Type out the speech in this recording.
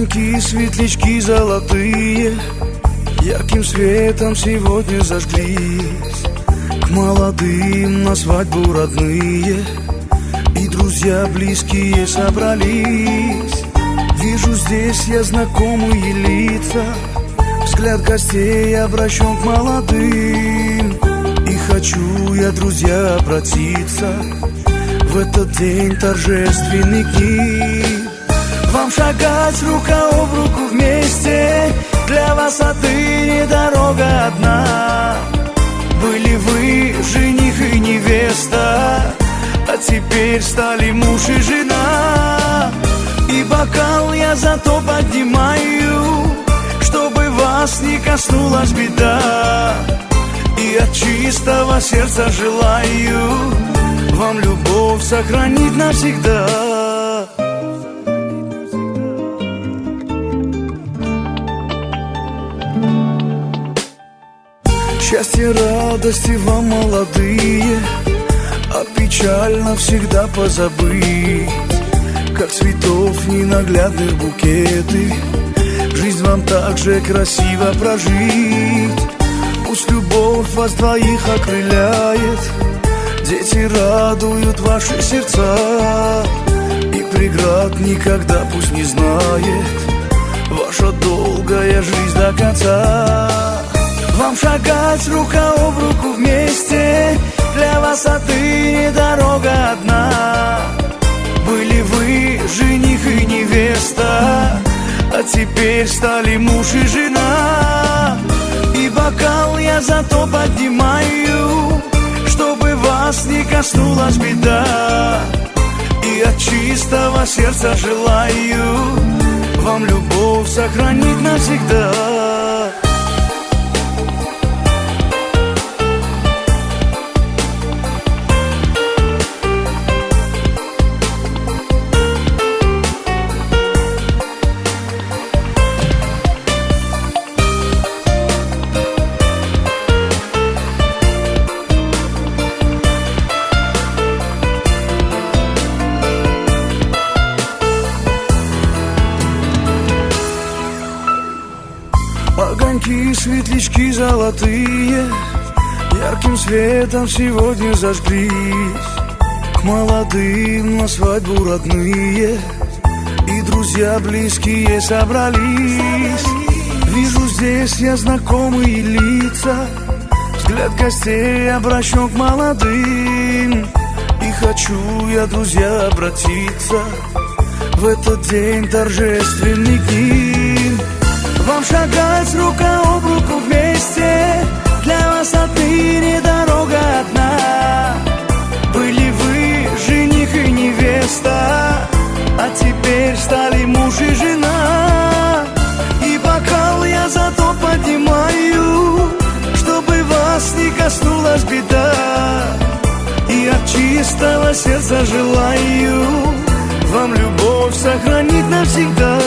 Огоньки, светлячки золотые ярким светом сегодня зажглись. К молодым на свадьбу родные и друзья близкие собрались. Вижу здесь я знакомые лица, взгляд гостей обращен к молодым. И хочу я, друзья, обратиться в этот день торжественный к ним. Вам шагать рука об руку вместе, для вас отныне дорога одна. Были вы жених и невеста, а теперь стали муж и жена. И бокал я зато поднимаю, чтобы вас не коснулась беда. И от чистого сердца желаю вам любовь сохранить навсегда. Счастье, радости вам, молодые, а печаль навсегда позабыть. Как цветов ненаглядных букеты, жизнь вам так же красиво прожить. Пусть любовь вас двоих окрыляет, дети радуют ваши сердца. И преград никогда пусть не знает ваша долгая жизнь до конца. Вам шагать рука об руку вместе, для вас отныне дорога одна. Были вы жених и невеста, а теперь стали муж и жена. И бокал я зато поднимаю, чтобы вас не коснулась беда. И от чистого сердца желаю вам любовь сохранить навсегда. Огоньки, светлячки золотые ярким светом сегодня зажглись. К молодым на свадьбу родные и друзья близкие собрались. Вижу здесь я знакомые лица, взгляд гостей обращен к молодым. И хочу я, друзья, обратиться в этот день торжественный к ним. Вам шагать рука об руку вместе, для вас отныне дорога одна. Были вы жених и невеста, а теперь стали муж и жена. И бокал я зато поднимаю, чтобы вас не коснулась беда. И от чистого сердца желаю вам любовь сохранить навсегда.